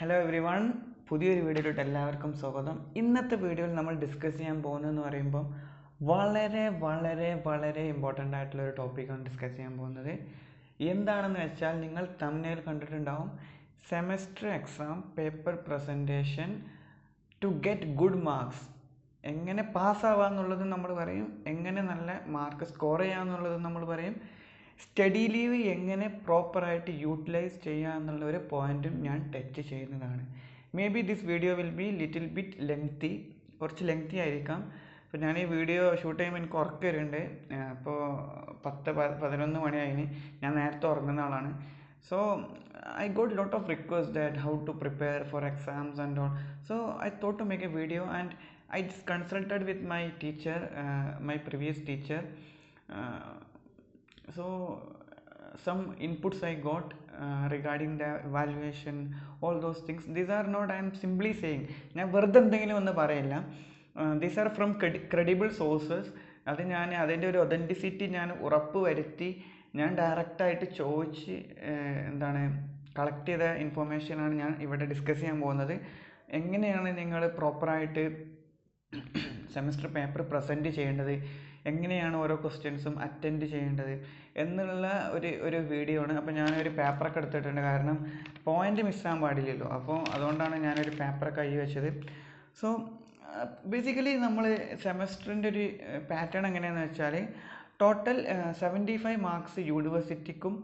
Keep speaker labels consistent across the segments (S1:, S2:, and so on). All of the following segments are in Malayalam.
S1: ഹലോ എവ്രി വൺ, പുതിയൊരു വീഡിയോയിലോട്ട് എല്ലാവർക്കും സ്വാഗതം. ഇന്നത്തെ വീഡിയോയിൽ നമ്മൾ ഡിസ്കസ് ചെയ്യാൻ പോകുന്നതെന്ന് പറയുമ്പം വളരെ വളരെ വളരെ ഇമ്പോർട്ടൻ്റ് ആയിട്ടുള്ളൊരു ടോപ്പിക്കാണ് ഡിസ്കസ് ചെയ്യാൻ പോകുന്നത്. എന്താണെന്ന് വെച്ചാൽ നിങ്ങൾ തംബ്നെയിൽ കണ്ടിട്ടുണ്ടാവും, semester exam paper presentation to get good marks. എങ്ങനെ പാസ്സാവാന്നുള്ളത് നമ്മൾ പറയും, എങ്ങനെ നല്ല മാർക്ക് സ്കോർ ചെയ്യാമെന്നുള്ളത് നമ്മൾ പറയും, സ്റ്റഡി ലീവ് എങ്ങനെ പ്രോപ്പറായിട്ട് യൂട്ടിലൈസ് ചെയ്യുക എന്നുള്ള ഒരു പോയിൻറ്റും ഞാൻ ടച്ച് ചെയ്യുന്നതാണ്. May be this video will be little bit lengthy, കുറച്ച് ലെങ്തി ആയിരിക്കാം. അപ്പോൾ ഞാൻ ഈ വീഡിയോ ഷൂട്ട് ചെയ്യുമ്പോൾ എനിക്ക് ഉറക്കം വരുന്നുണ്ട്. അപ്പോൾ 10-11 മണിയായിന്, ഞാൻ നേരത്തെ ഉറങ്ങുന്ന ആളാണ്. So I got lot of requests that how to prepare for exams and all. So I thought to make a video, and I just consulted with my teacher, my previous teacher. So some inputs I got regarding the evaluation, all those things. These are not, I am simply saying, ഞാൻ വെറുതെ എന്തെങ്കിലും ഒന്നും പറയില്ല. These are from credible sources. അത് ഞാൻ അതിൻ്റെ ഒരു ഒതൻറ്റിസിറ്റി ഞാൻ ഉറപ്പ് വരുത്തി, ഞാൻ ഡയറക്റ്റായിട്ട് ചോദിച്ച് കളക്ട് ചെയ്ത ഇൻഫോർമേഷനാണ് ഞാൻ ഇവിടെ ഡിസ്കസ് ചെയ്യാൻ പോകുന്നത്. എങ്ങനെയാണ് നിങ്ങൾ പ്രോപ്പറായിട്ട് സെമസ്റ്റർ പേപ്പർ പ്രസൻറ്റ് ചെയ്യേണ്ടത്, എങ്ങനെയാണ് ഓരോ ക്വസ്റ്റ്യൻസും അറ്റൻഡ് ചെയ്യേണ്ടത് എന്നുള്ള ഒരു വീഡിയോ ആണ്. അപ്പോൾ ഞാനൊരു പേപ്പറൊക്കെ എടുത്തിട്ടുണ്ട്, കാരണം പോയിൻ്റ് മിസ്സാകാൻ പാടില്ലല്ലോ. അപ്പോൾ അതുകൊണ്ടാണ് ഞാനൊരു പേപ്പറൊക്കെ കൈ വെച്ചത്. സോ ബേസിക്കലി നമ്മൾ സെമസ്റ്ററിൻ്റെ ഒരു പാറ്റേൺ എങ്ങനെയാണെന്ന് വെച്ചാൽ, ടോട്ടൽ 75 മാർക്സ് യൂണിവേഴ്സിറ്റിക്കും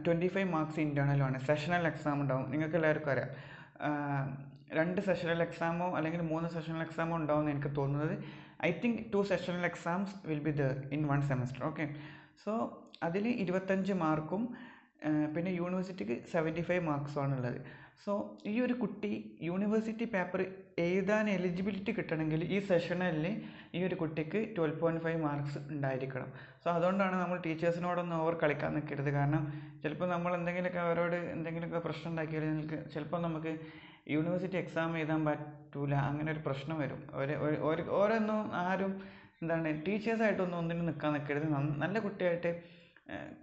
S1: 25 മാർക്സ് ഇൻറ്റേർണലുമാണ്. സെഷണൽ എക്സാം ഉണ്ടാവും, നിങ്ങൾക്ക് എല്ലാവർക്കും അറിയാം. 2 സെഷണൽ എക്സാമോ അല്ലെങ്കിൽ 3 സെഷണൽ എക്സാമോ ഉണ്ടാവുമെന്ന് എനിക്ക് തോന്നുന്നത്. I think 2 sessional exams will be there in 1 semester. Okay, so അതിൽ 25 മാർക്കും പിന്നെ യൂണിവേഴ്സിറ്റിക്ക് 75 മാർക്സുമാണ് ഉള്ളത്. സോ ഈ ഒരു കുട്ടി യൂണിവേഴ്സിറ്റി പേപ്പർ എഴുതാൻ എലിജിബിലിറ്റി കിട്ടണമെങ്കിൽ ഈ സെഷനിൽ ഈ ഒരു കുട്ടിക്ക് 12.5 മാർക്സ് ഉണ്ടായിരിക്കണം. സോ അതുകൊണ്ടാണ് നമ്മൾ ടീച്ചേഴ്സിനോടൊന്നും ഓവർ കളിക്കാൻ നിൽക്കരുത്. കാരണം ചിലപ്പോൾ നമ്മൾ എന്തെങ്കിലുമൊക്കെ അവരോട് എന്തെങ്കിലുമൊക്കെ പ്രശ്നം ഉണ്ടാക്കിയാൽ ചിലപ്പോൾ നമുക്ക് യൂണിവേഴ്സിറ്റി എക്സാം എഴുതാൻ പറ്റൂല, അങ്ങനെ ഒരു പ്രശ്നം വരും. ഓരോന്നും ആരും ടീച്ചേഴ്സായിട്ടൊന്നും ഒന്നിനും നിൽക്കാൻ നിൽക്കരുത്. നല്ല കുട്ടിയായിട്ട്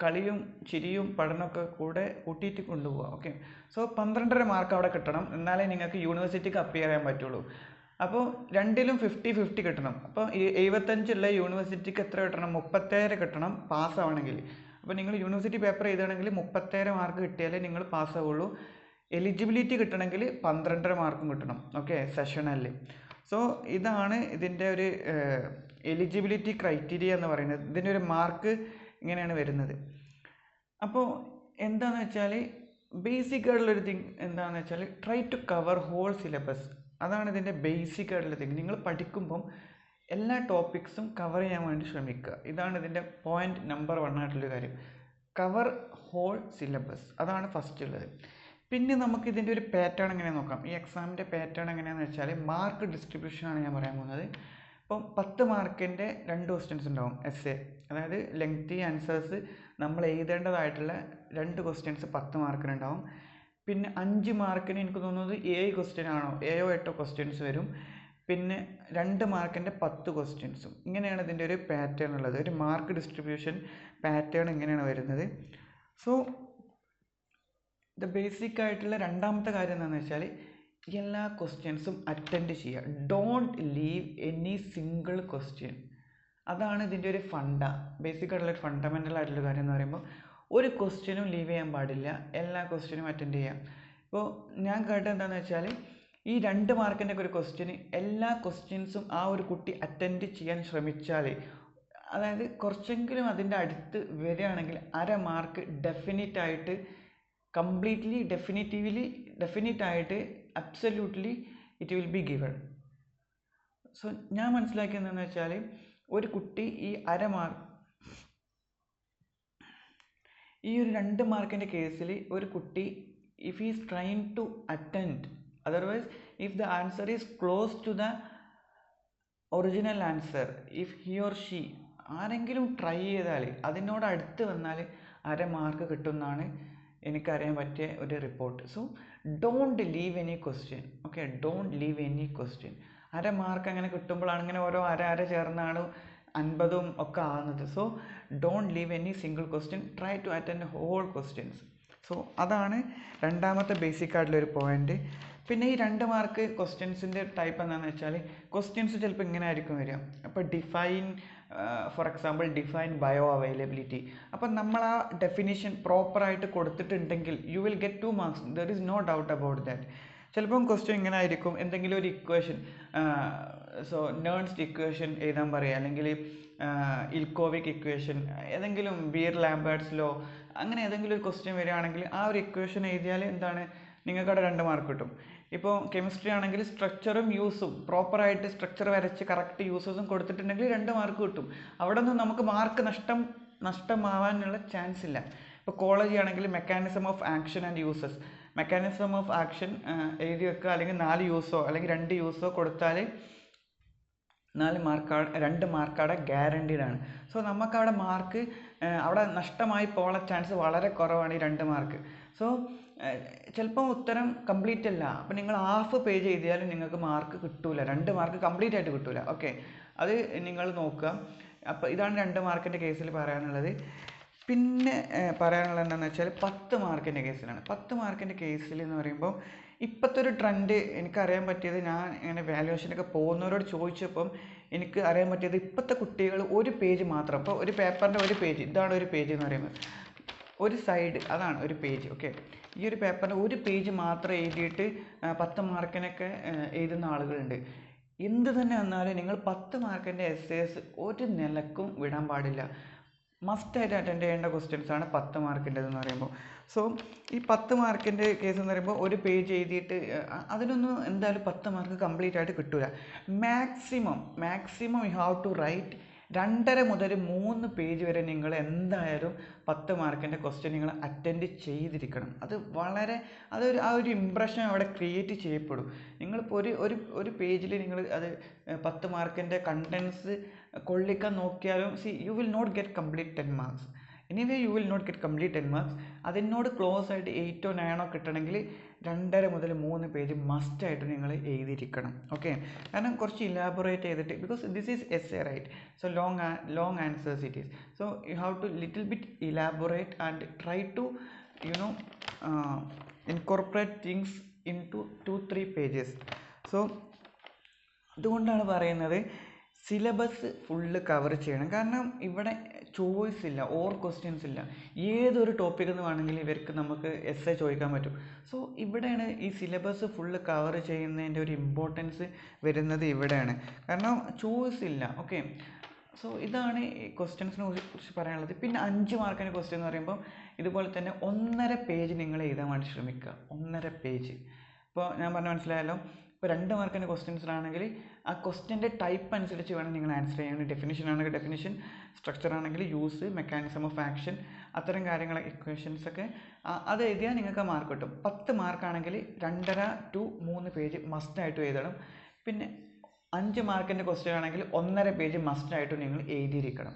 S1: കളിയും ചിരിയും പഠനമൊക്കെ കൂടെ കൂട്ടിയിട്ട് കൊണ്ടുപോകുക. ഓക്കെ, സോ 12.5 മാർക്ക് അവിടെ കിട്ടണം, എന്നാലേ നിങ്ങൾക്ക് യൂണിവേഴ്സിറ്റിക്ക് അപ്പിയർ ചെയ്യാൻ പറ്റുള്ളൂ. അപ്പോൾ രണ്ടിലും 50-50 കിട്ടണം. അപ്പോൾ 75 യൂണിവേഴ്സിറ്റിക്ക് എത്ര കിട്ടണം? 37 കിട്ടണം പാസ്സാവണമെങ്കിൽ. അപ്പോൾ നിങ്ങൾ യൂണിവേഴ്സിറ്റി പേപ്പർ എഴുതണമെങ്കിൽ 37 മാർക്ക് കിട്ടിയാലേ നിങ്ങൾ പാസ്സാവുള്ളൂ. എലിജിബിലിറ്റി കിട്ടണമെങ്കിൽ 12.5 മാർക്കും കിട്ടണം. ഓക്കെ, സെഷനലിൽ. സോ ഇതാണ് ഇതിൻ്റെ ഒരു എലിജിബിലിറ്റി ക്രൈറ്റീരിയ എന്ന് പറയുന്നത്. ഇതിൻ്റെ ഒരു മാർക്ക് ഇങ്ങനെയാണ് വരുന്നത്. അപ്പോൾ എന്താണെന്ന് വെച്ചാൽ, ബേസിക് ആയിട്ടുള്ളൊരു തിങ് എന്താണെന്ന് വെച്ചാൽ, try to cover whole syllabus. അതാണ് ഇതിൻ്റെ ബേസിക് ആയിട്ടുള്ള തിങ്. നിങ്ങൾ പഠിക്കുമ്പം എല്ലാ ടോപ്പിക്സും കവർ ചെയ്യാൻ വേണ്ടി ശ്രമിക്കുക. ഇതാണ് ഇതിൻ്റെ പോയിൻ്റ് നമ്പർ 1 ആയിട്ടുള്ള കാര്യം. കവർ ഹോൾ സിലബസ്, അതാണ് ഫസ്റ്റ് ഉള്ളത്. പിന്നെ നമുക്ക് ഇതിൻ്റെ ഒരു പാറ്റേൺ എങ്ങനെ നോക്കാം. ഈ എക്സാമിൻ്റെ പാറ്റേൺ എങ്ങനെയാണെന്ന് വെച്ചാൽ, മാർക്ക് ഡിസ്ട്രിബ്യൂഷനാണ് ഞാൻ പറയാൻ പോകുന്നത്. ഇപ്പം 10 മാർക്കിൻ്റെ 2 ക്വസ്റ്റ്യൻസ് ഉണ്ടാവും എസ് എ, അതായത് ലെങ്തി ആൻസേഴ്സ് നമ്മൾ എഴുതേണ്ടതായിട്ടുള്ള 2 ക്വസ്റ്റ്യൻസ് 10 മാർക്കിനുണ്ടാവും. പിന്നെ 5 മാർക്കിന് എനിക്ക് തോന്നുന്നത് 7 ക്വസ്റ്റ്യൻ ആണോ 7 8 ക്വസ്റ്റ്യൻസ് വരും. പിന്നെ 2 മാർക്കിൻ്റെ 10 ക്വസ്റ്റ്യൻസും. ഇങ്ങനെയാണ് ഇതിൻ്റെ ഒരു പാറ്റേൺ ഉള്ളത്. ഒരു മാർക്ക് ഡിസ്ട്രിബ്യൂഷൻ പാറ്റേൺ ഇങ്ങനെയാണ് വരുന്നത്. സോ ഇത് ബേസിക് ആയിട്ടുള്ള രണ്ടാമത്തെ കാര്യം എന്താണെന്ന് വെച്ചാൽ, എല്ലാ ക്വസ്റ്റ്യൻസും അറ്റൻഡ് ചെയ്യുക. Don't leave any single question. അതാണ് ഇതിൻ്റെ ഒരു ബേസിക് ആയിട്ടുള്ള ഒരു ഫണ്ടമെൻ്റൽ ആയിട്ടുള്ള കാര്യം എന്ന് പറയുമ്പോൾ, ഒരു ക്വസ്റ്റ്യനും ലീവ് ചെയ്യാൻ പാടില്ല, എല്ലാ ക്വസ്റ്റ്യനും അറ്റൻഡ് ചെയ്യാം. ഇപ്പോൾ ഞാൻ കേട്ടത് എന്താണെന്ന് വെച്ചാൽ, ഈ 2 മാർക്കിൻ്റെ ഒരു ക്വസ്റ്റ്യന് എല്ലാ ക്വസ്റ്റ്യൻസും ആ ഒരു കുട്ടി അറ്റൻഡ് ചെയ്യാൻ ശ്രമിച്ചാൽ, അതായത് കുറച്ചെങ്കിലും അതിൻ്റെ അടുത്ത് വരികയാണെങ്കിൽ 1/2 മാർക്ക് ഡെഫിനറ്റായിട്ട് കംപ്ലീറ്റ്ലി ഡെഫിനറ്റായിട്ട് absolutely it will be given. So ഞാൻ മനസ്സിലാക്കിയതെന്ന് വെച്ചാൽ, ഒരു കുട്ടി ഈ 1/2 മാർക്ക്, ഈ ഒരു 2 മാർക്കിൻ്റെ കേസിൽ ഒരു കുട്ടി if he is trying to attend, otherwise if the answer is close to the original answer, if he or she ആരെങ്കിലും ട്രൈ ചെയ്താൽ അതിനോട് അടുത്ത് വന്നാൽ 1/2 മാർക്ക് കിട്ടുമെന്നാണ് എനിക്കറിയാൻ പറ്റിയ ഒരു report. So don't leave any question. Okay, don't leave any question. 1/2 mark അങ്ങനെ കിട്ടുമ്പോഴാണ് ഇങ്ങനെ ഓരോ അര ചേർന്നാണ് 50 ഒക്കെ ആകുന്നത്. So don't leave any single question. Try to attend whole questions. So അതാണ് രണ്ടാമത്തെ ബേസിക് ആയിട്ടുള്ളൊരു പോയിന്റ്. പിന്നെ ഈ 2 മാർക്ക് ക്വസ്റ്റ്യൻസിൻ്റെ ടൈപ്പ് എന്താണെന്ന് വെച്ചാൽ ക്വസ്റ്റ്യൻസ് ചിലപ്പോൾ ഇങ്ങനെ ആയിരിക്കും വരിക. അപ്പോൾ define, for example define bioavailability. അപ്പം നമ്മൾ ആ ഡെഫിനിഷൻ പ്രോപ്പറായിട്ട് കൊടുത്തിട്ടുണ്ടെങ്കിൽ you will get 2 marks. There is no doubt about that. ചിലപ്പം ക്വസ്റ്റ്യൻ ഇങ്ങനെ ആയിരിക്കും, എന്തെങ്കിലും ഒരു ഇക്വേഷൻ, സോ നേൺസ്റ്റ് ഇക്വേഷൻ എഴുതാൻ പറയുക, അല്ലെങ്കിൽ ഇൽക്കോവിക് ഇക്വേഷൻ, ഏതെങ്കിലും ബിയർ ലാംബേർട്സ് ലോ, അങ്ങനെ ഏതെങ്കിലും ഒരു ക്വസ്റ്റ്യൻ വരികയാണെങ്കിൽ ആ ഒരു ഇക്വേഷൻ എഴുതിയാൽ എന്താണ്, നിങ്ങൾക്ക് അവിടെ 2 മാർക്ക് കിട്ടും. ഇപ്പോൾ കെമിസ്ട്രി ആണെങ്കിൽ സ്ട്രക്ചറും യൂസും പ്രോപ്പറായിട്ട് സ്ട്രക്ചർ വരച്ച് കറക്റ്റ് യൂസസും കൊടുത്തിട്ടുണ്ടെങ്കിൽ 2 മാർക്ക് കിട്ടും. അവിടെ നിന്ന് നമുക്ക് മാർക്ക് നഷ്ടമാവാനുള്ള ചാൻസ് ഇല്ല. ഇപ്പോൾ കോളേജ് ആണെങ്കിൽ mechanism of action and uses, mechanism of action എഴുതി വെക്കുക, അല്ലെങ്കിൽ 4 യൂസോ അല്ലെങ്കിൽ 2 യൂസോ കൊടുത്താൽ 2 മാർക്ക് അവിടെ ഗ്യാരണ്ടീഡ് ആണ്. സോ നമുക്കവിടെ മാർക്ക് അവിടെ നഷ്ടമായി പോകാനുള്ള ചാൻസ് വളരെ കുറവാണ് ഈ 2 മാർക്ക്. സോ ചിലപ്പോൾ ഉത്തരം കംപ്ലീറ്റ് അല്ല, അപ്പം നിങ്ങൾ ഹാഫ് പേജ് എഴുതിയാലും നിങ്ങൾക്ക് മാർക്ക് കിട്ടൂല, 2 മാർക്ക് കംപ്ലീറ്റ് ആയിട്ട് കിട്ടൂല. ഓക്കെ, അത് നിങ്ങൾ നോക്കുക. അപ്പോൾ ഇതാണ് 2 മാർക്കിൻ്റെ കേസിൽ പറയാനുള്ളത്. പിന്നെ പറയാനുള്ളത് എന്താണെന്ന് വെച്ചാൽ 10 മാർക്കിൻ്റെ കേസിലാണ്. 10 മാർക്കിൻ്റെ കേസിൽ എന്ന് പറയുമ്പോൾ ഇപ്പോഴത്തെ ഒരു ട്രെൻഡ് എനിക്കറിയാൻ പറ്റിയത്, ഞാൻ ഇങ്ങനെ വാല്യുവേഷനൊക്കെ പോകുന്നവരോട് ചോദിച്ചപ്പം എനിക്ക് അറിയാൻ പറ്റിയത്, ഇപ്പോഴത്തെ കുട്ടികൾ ഒരു പേജ് മാത്രം, ഇപ്പോൾ ഒരു പേപ്പറിൻ്റെ ഒരു പേജ്, ഇതാണ് ഒരു പേജ് എന്ന് പറയുന്നത്, ഒരു സൈഡ് അതാണ് ഒരു പേജ്. ഓക്കെ, ഈ ഒരു പേപ്പറിൻ്റെ ഒരു പേജ് മാത്രം എഴുതിയിട്ട് 10 മാർക്കിനൊക്കെ എഴുതുന്ന ആളുകളുണ്ട്. എന്ത് തന്നെ വന്നാലും നിങ്ങൾ 10 മാർക്കിൻ്റെ എസ്സേസ് ഒരു നിലക്കും വിടാൻ പാടില്ല. മസ്റ്റായിട്ട് അറ്റൻഡ് ചെയ്യേണ്ട ക്വസ്റ്റ്യൻസ് ആണ് 10 മാർക്കിൻ്റെതെന്ന് പറയുമ്പോൾ. സോ ഈ 10 മാർക്കിൻ്റെ കേസ് എന്ന് പറയുമ്പോൾ ഒരു പേജ് എഴുതിയിട്ട് അതിനൊന്നും എന്തായാലും 10 മാർക്ക് കംപ്ലീറ്റ് ആയിട്ട് കിട്ടില്ല. Maximum you have to write 2.5 മുതൽ 3 പേജ് വരെ നിങ്ങൾ എന്തായാലും 10 മാർക്കിൻ്റെ ക്വസ്റ്റ്യൻ നിങ്ങൾ അറ്റൻഡ് ചെയ്തിരിക്കണം. അത് വളരെ ആ ഒരു ഇമ്പ്രഷൻ അവിടെ ക്രിയേറ്റ് ചെയ്യപ്പെടും. നിങ്ങളിപ്പോൾ ഒരു പേജിൽ നിങ്ങൾ അത് 10 മാർക്കിൻ്റെ കണ്ടൻസ് കൊള്ളിക്കാൻ നോക്കിയാലും you will not get complete 10 marks. Anyway you will not get complete 10 marks. അതിനോട് ക്ലോസ് ആയിട്ട് 8 or 9 കിട്ടണമെങ്കിൽ 2.5 മുതൽ 3 പേജ് മസ്റ്റായിട്ട് നിങ്ങൾ എഴുതിയിരിക്കണം. ഓക്കെ, കാരണം കുറച്ച് ഇലാബറേറ്റ് ചെയ്തിട്ട്, because this is essay right, so long answers it is. So you have to little bit elaborate and try to incorporate things in to 2-3 pages. So അതുകൊണ്ടാണ് പറയുന്നത് സിലബസ് ഫുള്ള് കവർ ചെയ്യണം. കാരണം ഇവിടെ ചോയ്സ് ഇല്ല, ക്വസ്റ്റ്യൻസ് ഇല്ല. ഏതൊരു ടോപ്പിക്കിൽ നിന്ന് വേണമെങ്കിൽ ഇവർക്ക് നമുക്ക് എസ്സേ ചോദിക്കാൻ പറ്റും. സോ ഇവിടെയാണ് ഈ സിലബസ് ഫുള്ള് കവർ ചെയ്യുന്നതിൻ്റെ ഒരു ഇമ്പോർട്ടൻസ് വരുന്നത് ഇവിടെയാണ്. കാരണം ചോയ്സ് ഇല്ല. ഓക്കെ, സോ ഇതാണ് ഈ ക്വസ്റ്റ്യൻസിനെ കുറിച്ച് പറയാനുള്ളത്. പിന്നെ 5 മാർക്കിൻ്റെ ക്വസ്റ്റ്യൻ എന്ന് പറയുമ്പോൾ ഇതുപോലെ തന്നെ 1.5 പേജ് നിങ്ങൾ എഴുതാൻ വേണ്ടി ശ്രമിക്കുക. 1.5 പേജ്. ഇപ്പോൾ ഞാൻ പറഞ്ഞ മനസ്സിലായല്ലോ. ഇപ്പോൾ 2 മാർക്കിൻ്റെ ക്വസ്റ്റ്യൻസിലാണെങ്കിൽ ആ ക്വസ്റ്റ്യൻ്റെ ടൈപ്പ് അനുസരിച്ച് വേണം നിങ്ങൾ ആൻസർ ചെയ്യാൻ. ഡെഫിനിഷൻ ആണെങ്കിൽ ഡെഫിനിഷൻ, സ്ട്രക്ചർ ആണെങ്കിൽ യൂസ്, മെക്കാനിസം ഓഫ് ആക്ഷൻ, അത്തരം കാര്യങ്ങൾ, ഇക്വേഷൻസ് ഒക്കെ അത് എഴുതിയാൽ നിങ്ങൾക്ക് മാർക്ക് കിട്ടും. 10 മാർക്കാണെങ്കിൽ 2.5 to 3 പേജ് മസ്റ്റായിട്ടും എഴുതണം. പിന്നെ 5 മാർക്കിൻ്റെ ക്വസ്റ്റ്യൻ ആണെങ്കിൽ 1.5 പേജ് മസ്റ്റായിട്ടും നിങ്ങൾ എഴുതിയിരിക്കണം.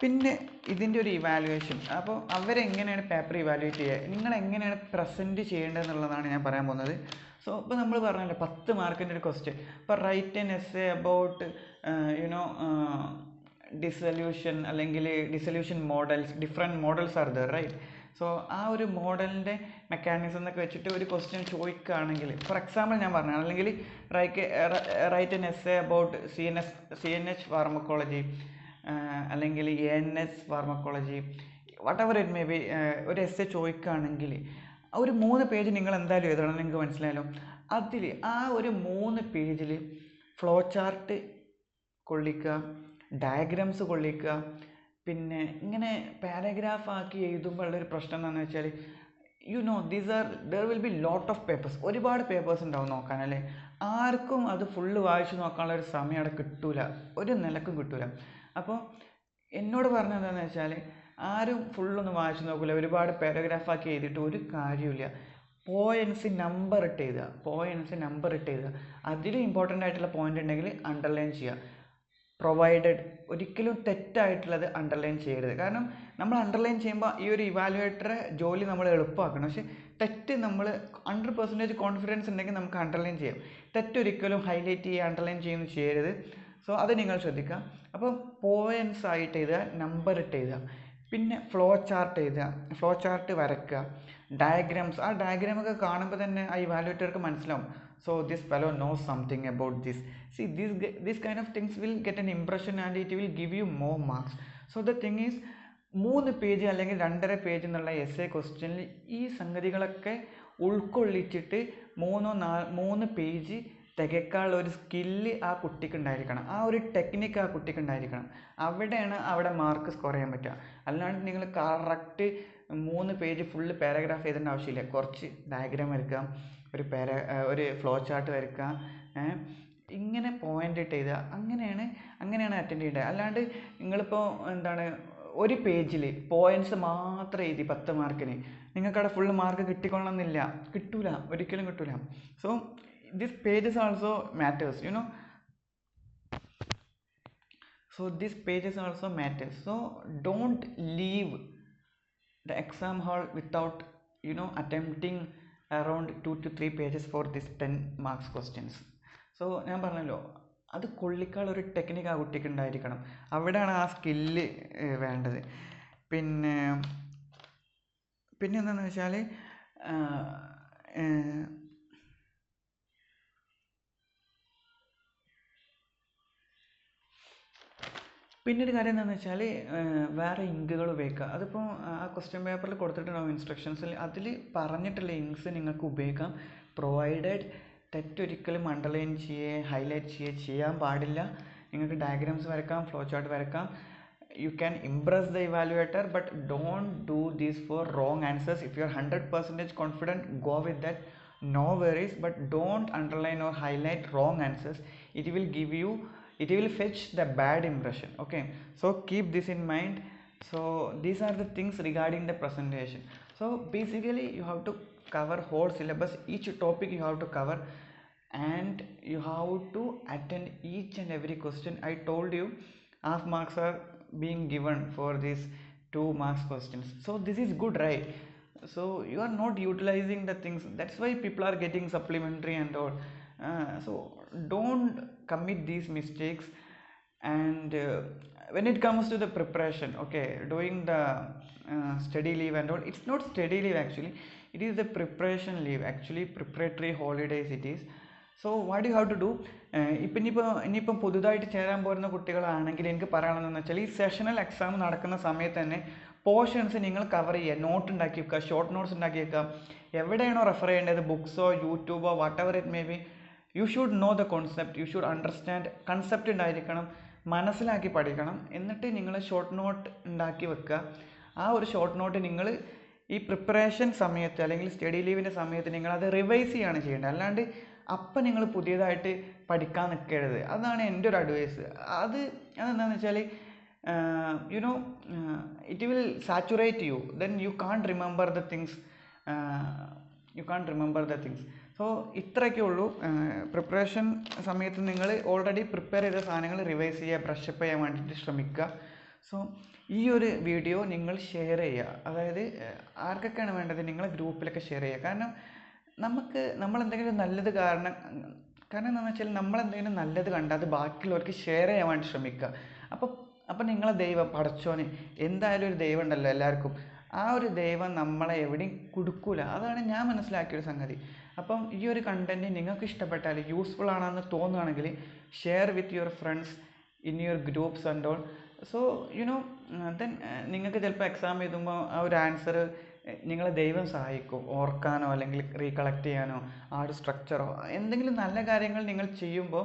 S1: പിന്നെ ഇതിൻ്റെ ഒരു ഇവാലുവേഷൻ, അപ്പോൾ അവരെങ്ങനെയാണ് പേപ്പർ ഇവാലുവേറ്റ് ചെയ്യുക, നിങ്ങൾ എങ്ങനെയാണ് പ്രസൻറ്റ് ചെയ്യേണ്ടതെന്നുള്ളതാണ് ഞാൻ പറയാൻ പോകുന്നത്. സോ ഇപ്പോൾ നമ്മൾ പറഞ്ഞല്ലോ 10 മാർക്കിൻ്റെ ഒരു ക്വസ്റ്റ്യൻ, ഇപ്പോൾ write an essay about dissolution, അല്ലെങ്കിൽ dissolution models, different models are there, right. So ആ ഒരു മോഡലിൻ്റെ മെക്കാനിസം എന്നൊക്കെ വെച്ചിട്ട് ഒരു ക്വസ്റ്റ്യൻ ചോദിക്കുകയാണെങ്കിൽ, ഫോർ എക്സാമ്പിൾ ഞാൻ പറഞ്ഞു, അല്ലെങ്കിൽ write an essay about CNH pharmacology, അല്ലെങ്കിൽ ANS pharmacology, whatever it may be, ഒരു എസ്സേ ചോദിക്കുകയാണെങ്കിൽ ഒരു 3 പേജ് നിങ്ങൾ എന്തായാലും എഴുതണം. നിങ്ങൾക്ക് മനസ്സിലായല്ലോ. അതിൽ ആ ഒരു 3 പേജിൽ ഫ്ലോ ചാർട്ട് കൊള്ളിക്കുക, ഡയഗ്രാംസ് കൊള്ളിക്കുക. പിന്നെ ഇങ്ങനെ പാരഗ്രാഫ് ആക്കി എഴുതുമ്പോൾ ഉള്ളൊരു പ്രശ്നം എന്താണെന്ന് വെച്ചാൽ, there will be lot of papers, ഒരുപാട് പേപ്പേഴ്സ് ഉണ്ടാവും നോക്കാൻ, അല്ലേ. ആർക്കും അത് ഫുള്ള് വായിച്ച് നോക്കാനുള്ള ഒരു സമയം അവിടെ കിട്ടൂല, ഒരു നിലക്കും കിട്ടൂല. അപ്പോൾ എന്നോട് പറഞ്ഞത് എന്താണെന്ന് വെച്ചാൽ, ആരും ഫുള്ളൊന്നും വായിച്ച് നോക്കില്ല, ഒരുപാട് പാരഗ്രാഫാക്കി എഴുതിയിട്ട് ഒരു കാര്യമില്ല. പോയിൻറ്റ്സ് നമ്പർ ഇട്ട് എഴുതുക. അതിലും ഇമ്പോർട്ടൻ്റ് ആയിട്ടുള്ള പോയിൻ്റ് ഉണ്ടെങ്കിൽ അണ്ടർലൈൻ ചെയ്യുക. പ്രൊവൈഡഡ്, ഒരിക്കലും തെറ്റായിട്ടുള്ളത് അണ്ടർലൈൻ ചെയ്യരുത്. കാരണം നമ്മൾ അണ്ടർലൈൻ ചെയ്യുമ്പോൾ ഈ ഒരു ഇവാലുവേറ്ററെ ജോലി നമ്മൾ എളുപ്പമാക്കണം. പക്ഷേ തെറ്റ് നമ്മൾ 100% കോൺഫിഡൻസ് ഉണ്ടെങ്കിൽ നമുക്ക് അണ്ടർലൈൻ ചെയ്യാം. തെറ്റൊരിക്കലും ഹൈലൈറ്റ് ചെയ്യുക, അണ്ടർലൈൻ ചെയ്യുന്നു ചെയ്യരുത്. സോ അത് നിങ്ങൾ ശ്രദ്ധിക്കുക. അപ്പോൾ പോയിൻറ്റ്സ് ആയിട്ട് എഴുതുക, നമ്പർ ഇട്ട് എഴുതുക. പിന്നെ ഫ്ലോ ചാർട്ട് എഴുതുക, ഫ്ലോ ചാർട്ട് വരയ്ക്കുക. ഡയഗ്രാംസ്, ആ ഡയഗ്രാമൊക്കെ കാണുമ്പോൾ തന്നെ ആ ഇവാലുവേറ്റർക്ക് മനസ്സിലാവും, so this fellow knows something about this. See, this kind of things will get an impression and it will give you more marks. So the thing is, 3 page അല്ലെങ്കിൽ 2.5 പേജ് എന്നുള്ള എസ് എ ക്വസ്റ്റ്യനിൽ ഈ സംഗതികളൊക്കെ ഉൾക്കൊള്ളിച്ചിട്ട് 3 പേജ് തികക്കാനുള്ള ഒരു സ്കില്ല് ആ കുട്ടിക്ക് ഉണ്ടായിരിക്കണം, ആ ഒരു ടെക്നിക്ക് ആ കുട്ടിക്ക് ഉണ്ടായിരിക്കണം. അവിടെ മാർക്ക് സ്കോർ ചെയ്യാൻ പറ്റുക. അല്ലാണ്ട് നിങ്ങൾ കറക്റ്റ് 3 പേജ് ഫുള്ള് പാരഗ്രാഫ് എഴുതേണ്ട ആവശ്യമില്ല. കുറച്ച് ഡയഗ്രാം വരയ്ക്കുക, ഒരു ഫ്ലോ ചാർട്ട് വരയ്ക്കുക, ഇങ്ങനെ പോയിന്റ് ഇട്ട് എഴുതുക. അങ്ങനെയാണ് അറ്റൻഡ് ചെയ്യേണ്ടത്. അല്ലാണ്ട് നിങ്ങളിപ്പോൾ എന്താണ് ഒരു പേജിൽ പോയിന്റ്സ് മാത്രം എഴുതി 10 മാർക്കിന് നിങ്ങൾക്കവിടെ ഫുള്ള് മാർക്ക് കിട്ടിക്കൊള്ളണമെന്നില്ല, ഒരിക്കലും കിട്ടൂല. So this pages also matters, so this pages also matters. So don't leave the exam hall without attempting around 2 to 3 pages for this 10 marks questions. So ഞാൻ പറഞ്ഞല്ലോ, അത് കൊള്ളിക്കാനുള്ള ഒരു ടെക്നിക്ക് ആ കുട്ടിക്ക് ഉണ്ടായിരിക്കണം. അവിടെയാണ് ആ സ്കില്ല് വേണ്ടത്. പിന്നെ എന്താണെന്ന് വെച്ചാൽ പിന്നൊരു കാര്യം എന്താണെന്ന് വെച്ചാൽ വേറെ ഇങ്കുകൾ ഉപയോഗിക്കുക. അതിപ്പോൾ ആ ക്വസ്റ്റ്യൻ പേപ്പറിൽ കൊടുത്തിട്ടുണ്ടാവും ഇൻസ്ട്രക്ഷൻസിൽ, അതിൽ പറഞ്ഞിട്ടുള്ള ഇങ്ക്സ് നിങ്ങൾക്ക് ഉപയോഗിക്കാം. പ്രൊവൈഡഡ് തെറ്റൊരിക്കലും അണ്ടർലൈൻ ഹൈലൈറ്റ് ചെയ്യാൻ പാടില്ല. നിങ്ങൾക്ക് ഡയഗ്രാംസ് വരക്കാം, ഫ്ലോ ചാർട്ട് വരക്കാം. You can impress the evaluator, but don't do this for wrong answers. If you are 100% confident, go with that, no worries, but don't underline or highlight wrong answers. It will fetch the bad impression. Okay, so keep this in mind. So these are the things regarding the presentation. So basically you have to cover whole syllabus, each topic you have to cover, and you have to attend each and every question. I told you half marks are being given for these 2 marks questions. So this is good, right? So you are not utilizing the things, that's why people are getting supplementary and all. So don't commit these mistakes. And when it comes to the preparation, okay, doing the study leave and all, it's not study leave actually, it is the preparation leave, actually preparatory holidays it is. So what you have to do, ഇനിയിപ്പം പുതുതായിട്ട് ചേരാൻ പോരുന്ന കുട്ടികളാണെങ്കിൽ എനിക്ക് പറയാനുള്ളതെന്ന് വെച്ചാൽ, ഈ സെഷണൽ എക്സാം നടക്കുന്ന സമയത്ത് തന്നെ പോർഷൻസ് നിങ്ങൾ കവർ ചെയ്യുക, നോട്ട് ഉണ്ടാക്കി വെക്കുക, ഷോർട്ട് നോട്ട്സ് ഉണ്ടാക്കി വെക്കുക. എവിടെയാണോ റെഫർ ചെയ്യേണ്ടത്, ബുക്സോ യൂട്യൂബോ whatever it may be, you should know the concept, you should understand. Concept ഉണ്ടായിരിക്കണം, മനസ്സിലാക്കി പഠിക്കണം. എന്നിട്ട് നിങ്ങൾ ഷോർട്ട് നോട്ട് ഉണ്ടാക്കി വെക്കുക. ആ ഒരു ഷോർട്ട് നോട്ട് നിങ്ങൾ ഈ പ്രിപ്പറേഷൻ സമയത്ത് അല്ലെങ്കിൽ സ്റ്റഡി ലീവിൻ്റെ സമയത്ത് നിങ്ങളത് റിവൈസ് ചെയ്യാണ് ചെയ്യേണ്ടത്. അല്ലാണ്ട് അപ്പം നിങ്ങൾ പുതിയതായിട്ട് പഠിക്കാൻ നിൽക്കരുത്. അതാണ് എൻ്റെ ഒരു അഡ്വൈസ്. അതെന്താണെന്ന് വെച്ചാൽ it will saturate you, then you can't remember the things. So ഇത്രയൊക്കെ ഉള്ളൂ. പ്രിപ്പറേഷൻ സമയത്ത് നിങ്ങൾ ഓൾറെഡി പ്രിപ്പയർ ചെയ്ത സാധനങ്ങൾ റിവൈസ് ചെയ്യുക, ബ്രഷപ്പ് ചെയ്യാൻ വേണ്ടിയിട്ട് ശ്രമിക്കുക. സോ ഈ ഒരു വീഡിയോ നിങ്ങൾ ഷെയർ ചെയ്യുക. അതായത് ആർക്കൊക്കെയാണ് വേണ്ടത് നിങ്ങളെ ഗ്രൂപ്പിലൊക്കെ ഷെയർ ചെയ്യുക. കാരണം നമ്മളെന്തെങ്കിലും നല്ലത് കാരണം എന്താണെന്ന് വെച്ചാൽ നമ്മളെന്തെങ്കിലും നല്ലത് കണ്ടാൽ അത് ബാക്കിയുള്ളവർക്ക് ഷെയർ ചെയ്യാൻ വേണ്ടി ശ്രമിക്കുക. അപ്പം നിങ്ങളെ ദൈവം പടച്ചോനെ, എന്തായാലും ഒരു ദൈവം ഉണ്ടല്ലോ എല്ലാവർക്കും, ആ ഒരു ദൈവം നമ്മളെ എവിടെയും കൊടുക്കൂല. അതാണ് ഞാൻ മനസ്സിലാക്കിയൊരു സംഗതി. അപ്പം ഈ ഒരു കണ്ടൻറ്റ് നിങ്ങൾക്ക് ഇഷ്ടപ്പെട്ടാൽ, യൂസ്ഫുൾ ആണെന്ന് തോന്നുകയാണെങ്കിൽ share with your friends in your groups and all. So then നിങ്ങൾക്ക് ചിലപ്പോൾ എക്സാം എഴുതുമ്പോൾ ആ ഒരു ആൻസർ നിങ്ങളെ ദൈവം സഹായിക്കും ഓർക്കാനോ അല്ലെങ്കിൽ റീകളക്ട് ചെയ്യാനോ. ആ ഒരു സ്ട്രക്ചറോ എന്തെങ്കിലും നല്ല കാര്യങ്ങൾ നിങ്ങൾ ചെയ്യുമ്പോൾ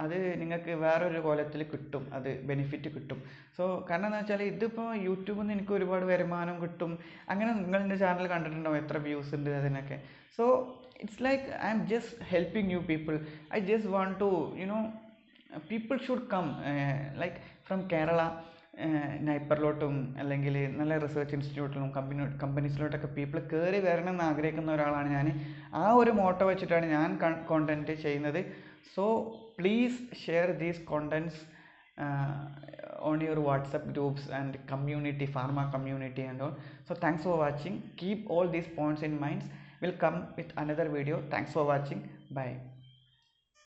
S1: അത് നിങ്ങൾക്ക് വേറൊരു കോലത്തിൽ കിട്ടും, അത് ബെനിഫിറ്റ് കിട്ടും. സോ കാരണം എന്താ വെച്ചാൽ ഇതിപ്പോൾ യൂട്യൂബിൽ നിന്ന് എനിക്ക് ഒരുപാട് വരുമാനം കിട്ടും. അങ്ങനെ നിങ്ങൾ എൻ്റെ ചാനൽ കണ്ടിട്ടുണ്ടാവും എത്ര വ്യൂസ് ഉണ്ട് അതിനൊക്കെ. So it's like I am just helping you people. I just want to people should come like from Kerala നൈപ്പറിലോട്ടും അല്ലെങ്കിൽ നല്ല റിസർച്ച് ഇൻസ്റ്റിറ്റ്യൂട്ടിലും കമ്പനീസിലോട്ടൊക്കെ പീപ്പിൾ കയറി വരണം എന്ന് ആഗ്രഹിക്കുന്ന ഒരാളാണ് ഞാൻ. ആ ഒരു മോട്ടോ വെച്ചിട്ടാണ് ഞാൻ കോണ്ടൻറ്റ് ചെയ്യുന്നത്. So please share these contents on your WhatsApp groups and community, pharma community and all. So thanks for watching. Keep all these points in mind. We'll come with another video. Thanks for watching. Bye.